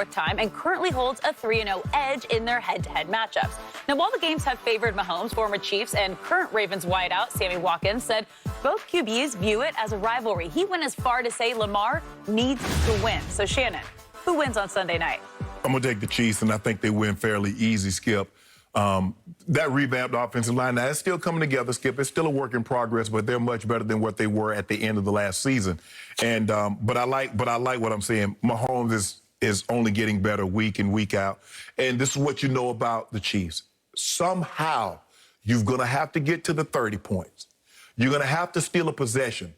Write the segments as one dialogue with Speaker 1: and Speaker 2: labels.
Speaker 1: time and currently holds a 3-0 edge in their head-to-head matchups. Now, while the games have favored Mahomes, former Chiefs and current Ravens wideout Sammy Watkins said both QBs view it as a rivalry. He went as far to say Lamar needs to win. So, Shannon, who wins on Sunday night?
Speaker 2: I'm going to take the Chiefs, and I think they win fairly easy, Skip. That revamped offensive line, now it's still coming together, Skip. It's still a work in progress, but they're much better than what they were at the end of the last season. And but I like what I'm saying. Mahomes is only getting better week in, week out. And this is what you know about the Chiefs. Somehow, you're going to have to get to the 30 points. You're going to have to steal a possession,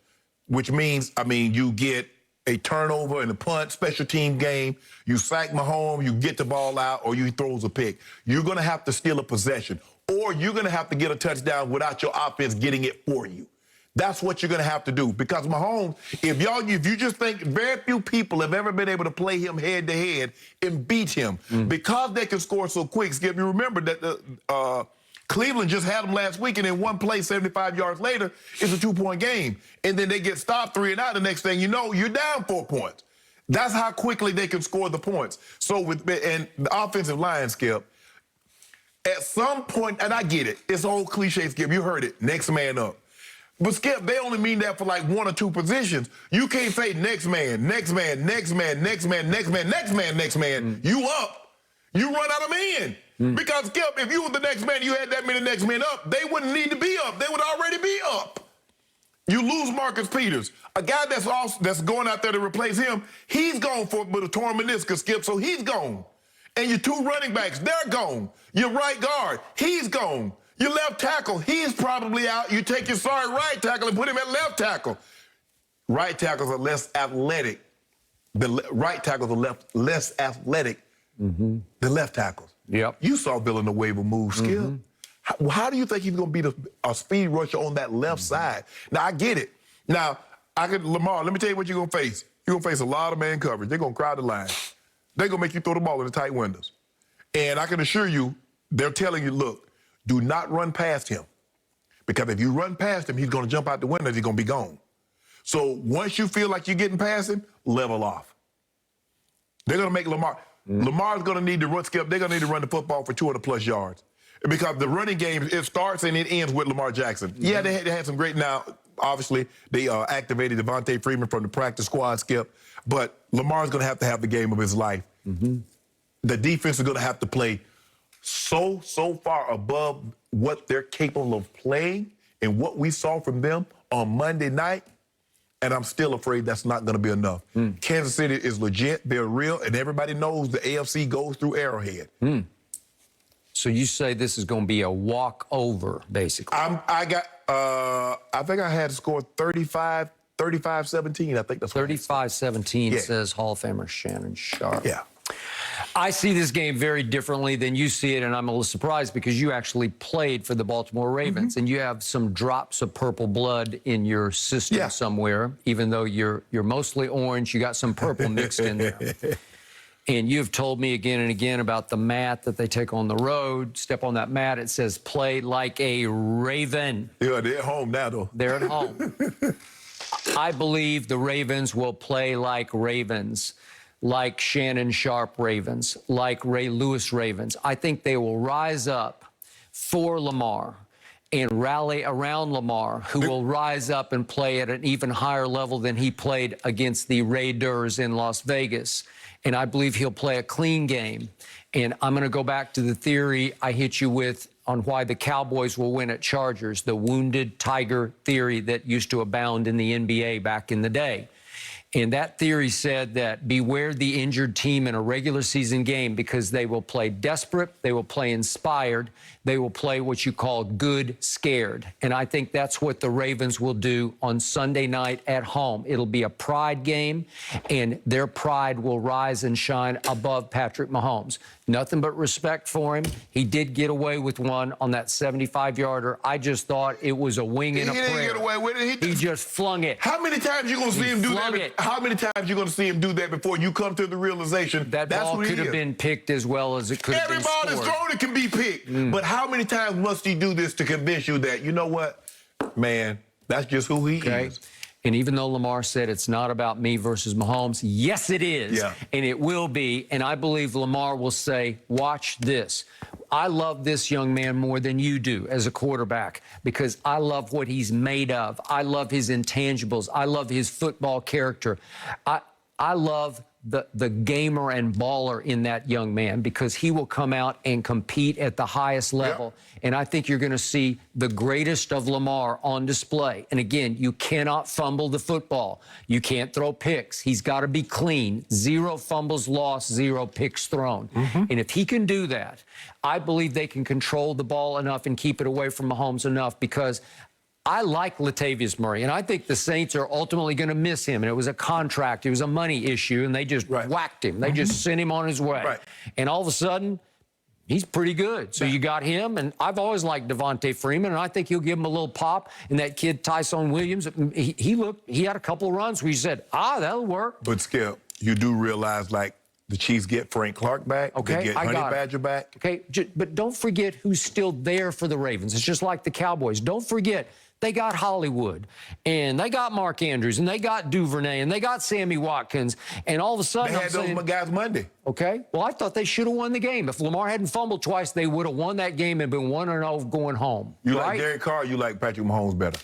Speaker 2: which means, you get a turnover and a punt, special team game, you sack Mahomes, you get the ball out, or you throws a pick. You're going to have to steal a possession, or you're going to have to get a touchdown without your offense getting it for you. That's what you're going to have to do, because Mahomes, if you just think, very few people have ever been able to play him head-to-head and beat him because they can score so quick. Skip, you remember that Cleveland just had them last week, and in one play, 75 yards later, it's a 2-point game. And then they get stopped 3 and out. The next thing you know, you're down 4 points. That's how quickly they can score the points. So and the offensive line, Skip, at some point, and I get it, it's old cliche, Skip, you heard it, next man up. But, Skip, they only mean that for like 1 or 2 positions. You can't say next man, next man, next man, next man, next man, next man, next man. You up. You run out of men. Because, Skip, if you were the next man, you had that many next men up, they wouldn't need to be up. They would already be up. You lose Marcus Peters. A guy that's going out there to replace him, he's gone with a torn meniscus, Skip, so he's gone. And your 2 running backs, they're gone. Your right guard, he's gone. Your left tackle, he's probably out. You take your sorry right tackle and put him at left tackle. Right tackles are less athletic. The right tackles are less athletic than left tackles.
Speaker 3: Yep.
Speaker 2: You saw Villanueva move, Skip. How do you think he's going to be a speed rusher on that left side? Now, I get it. Now, Lamar, let me tell you what you're going to face. You're going to face a lot of man coverage. They're going to crowd the line. They're going to make you throw the ball in the tight windows. And I can assure you, they're telling you, look, do not run past him. Because if you run past him, he's going to jump out the window, he's going to be gone. So once you feel like you're getting past him, level off. They're going to make Lamar's going to need to run, Skip. They're going to need to run the football for 200-plus yards. Because the running game, it starts and it ends with Lamar Jackson. Yeah, they had some great, now, obviously, they activated Devontae Freeman from the practice squad, Skip. But Lamar's going to have the game of his life. The defense is going to have to play so far above what they're capable of playing and what we saw from them on Monday night. And I'm still afraid that's not going to be enough. Kansas City is legit. They're real. And everybody knows the AFC goes through Arrowhead.
Speaker 3: So you say this is going to be a walkover, basically.
Speaker 2: I think I had to score 35-17. I think that's
Speaker 3: 35-17 says Hall of Famer Shannon Sharpe.
Speaker 2: Yeah.
Speaker 3: I see this game very differently than you see it, and I'm a little surprised because you actually played for the Baltimore Ravens, and you have some drops of purple blood in your system somewhere, even though you're mostly orange. You got some purple mixed in there. And you've told me again and again about the mat that they take on the road. Step on that mat, it says play like a Raven.
Speaker 2: Yeah, they're at home now, though.
Speaker 3: They're at home. I believe the Ravens will play like Ravens, like Shannon Sharpe Ravens, like Ray Lewis Ravens. I think they will rise up for Lamar and rally around Lamar, who will rise up and play at an even higher level than he played against the Raiders in Las Vegas. And I believe he'll play a clean game. And I'm going to go back to the theory I hit you with on why the Cowboys will win at Chargers, the wounded tiger theory that used to abound in the NBA back in the day. And that theory said that beware the injured team in a regular season game, because they will play desperate, they will play inspired, they will play what you call good scared. And I think that's what the Ravens will do on Sunday night at home. It'll be a pride game, and their pride will rise and shine above Patrick Mahomes. Nothing but respect for him. He did get away with one on that 75-yarder. I just thought it was a wing and a prayer. He didn't get away with it. He just flung it.
Speaker 2: How many times you going to see him do that? How many times you going to see him do that before you come to the realization
Speaker 3: that ball could have been picked as well as it could have been scored?
Speaker 2: Every ball is thrown, it can be picked. But how many times must he do this to convince you that, you know what, man, that's just who he is?
Speaker 3: And even though Lamar said it's not about me versus Mahomes, yes, it is.
Speaker 2: Yeah.
Speaker 3: And it will be. And I believe Lamar will say, watch this. I love this young man more than you do as a quarterback because I love what he's made of. I love his intangibles. I love his football character. I love the gamer and baller in that young man because he will come out and compete at the highest level.
Speaker 2: Yep.
Speaker 3: And I think you're going to see the greatest of Lamar on display. And again, you cannot fumble the football. You can't throw picks. He's got to be clean. 0 fumbles lost, 0 picks thrown. And if he can do that, I believe they can control the ball enough and keep it away from Mahomes enough because I like Latavius Murray, and I think the Saints are ultimately going to miss him. And it was a contract. It was a money issue, and they just whacked him. They just sent him on his way.
Speaker 2: Right.
Speaker 3: And all of a sudden, he's pretty good. So you got him, and I've always liked Devontae Freeman, and I think he'll give him a little pop. And that kid, Tyson Williams, he had a couple of runs where he said, that'll work.
Speaker 2: But, Skip, you do realize, like, the Chiefs get Frank Clark back.
Speaker 3: Okay,
Speaker 2: they get Honey Badger back.
Speaker 3: Okay, but don't forget who's still there for the Ravens. It's just like the Cowboys. Don't forget, they got Hollywood, and they got Mark Andrews, and they got Duvernay, and they got Sammy Watkins, and all of a sudden,
Speaker 2: They had those guys Monday.
Speaker 3: Okay, well, I thought they should have won the game. If Lamar hadn't fumbled twice, they would have won that game and been 1-0 going home.
Speaker 2: You
Speaker 3: right?
Speaker 2: like Derek Carr, you like Patrick Mahomes better?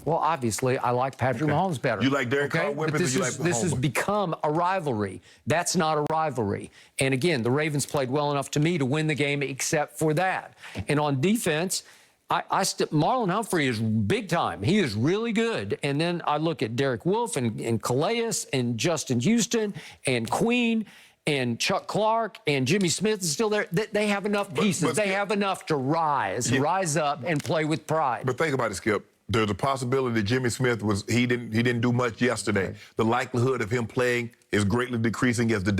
Speaker 3: Well, obviously, I like Patrick Mahomes better.
Speaker 2: You like Derek Carr
Speaker 3: but
Speaker 2: Whippets, or you like
Speaker 3: this has
Speaker 2: Mahomes?
Speaker 3: become a rivalry. That's not a rivalry. And again, the Ravens played well enough to me to win the game except for that. And on defense, Marlon Humphrey is big time. He is really good. And then I look at Derek Wolfe and Calais and Justin Houston and Queen and Chuck Clark and Jimmy Smith is still there. They have enough pieces. They have enough to rise up and play with pride.
Speaker 2: But think about it, Skip. There's a possibility that Jimmy Smith he didn't do much yesterday. Right. The likelihood of him playing is greatly decreasing as the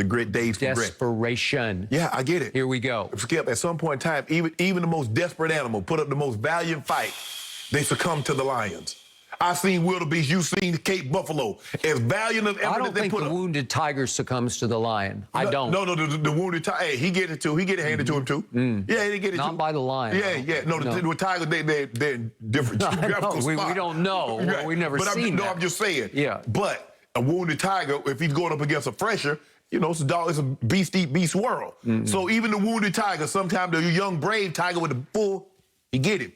Speaker 2: great days progress.
Speaker 3: Desperation.
Speaker 2: Yeah, I get it.
Speaker 3: Here we go.
Speaker 2: Skip, at some point in time, even the most desperate animal put up the most valiant fight, they succumb to the lions. I've seen wildebeest, you've seen Cape Buffalo. As valiant as ever
Speaker 3: I don't think the wounded tiger succumms to the lion. I don't.
Speaker 2: No, the wounded tiger, hey, he get it too. He get it handed to him too. Yeah, he get it too.
Speaker 3: Not by the lion.
Speaker 2: Yeah. No, the tiger, they're different geographical spots.
Speaker 3: We don't know. Right. We've never seen that.
Speaker 2: No, I'm just saying.
Speaker 3: Yeah.
Speaker 2: But a wounded tiger, if he's going up against a fresher, it's a dog. It's a beast eat beast world. So even the wounded tiger, sometimes the young brave tiger with the bull, he get him.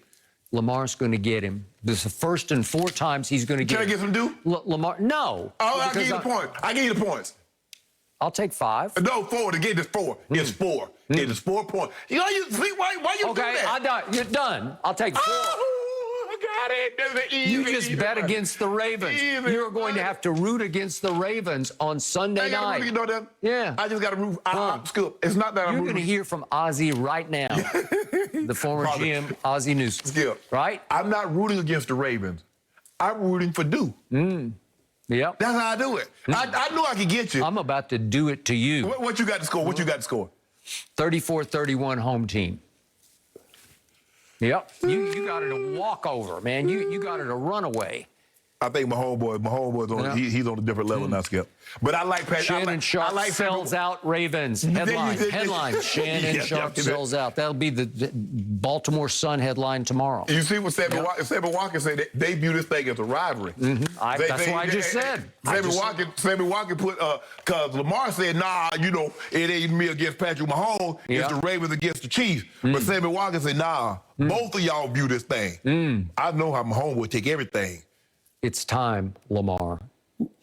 Speaker 3: Lamar's going to get him. This is the first and 4 times he's going to get him.
Speaker 2: Can I get some due?
Speaker 3: Lamar, no.
Speaker 2: I'll give you the point. I give you the points.
Speaker 3: I'll take 5.
Speaker 2: No, 4. To get this 4. It's 4. It is 4 points. You see why you do that?
Speaker 3: Okay, you're done. I'll take 4.
Speaker 2: Oh, I got it.
Speaker 3: You just bet against the Ravens. You're going to have to root against the Ravens on Sunday night.
Speaker 2: You know that?
Speaker 3: Yeah.
Speaker 2: I just got to root. Skip. It's not that I'm
Speaker 3: rooting. You're going to hear from Ozzie right now. The former GM, Ozzie Newsome.
Speaker 2: Skip.
Speaker 3: Right?
Speaker 2: I'm not rooting against the Ravens. I'm rooting for Dew.
Speaker 3: Yep.
Speaker 2: That's how I do it. I knew I could get you.
Speaker 3: I'm about to do it to you.
Speaker 2: What you got to score? What you got to score?
Speaker 3: 34-31 home team. Yep. You got it a walkover, man. You got it a runaway.
Speaker 2: I think my homeboy's he's on a different level now, Skip. But I like Pat.
Speaker 3: Shannon Sharp sells out Ravens. Headline. Shannon Sharp sells out. That'll be the Baltimore Sun headline tomorrow.
Speaker 2: You see what Sammy Watkins said? They view this thing as a rivalry.
Speaker 3: That's what I just said.
Speaker 2: Sammy Watkins put, because Lamar said, nah, it ain't me against Patrick Mahomes. It's the Ravens against the Chiefs. But Sammy Watkins said, nah, both of y'all view this thing. I know how Mahomes would take everything.
Speaker 3: It's time, Lamar.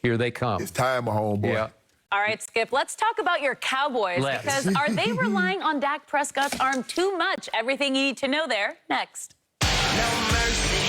Speaker 3: Here they come.
Speaker 2: It's time, my homeboy.
Speaker 3: Yeah.
Speaker 1: All right, Skip, let's talk about your Cowboys. Because are they relying on Dak Prescott's arm too much? Everything you need to know there, next.
Speaker 4: No mercy.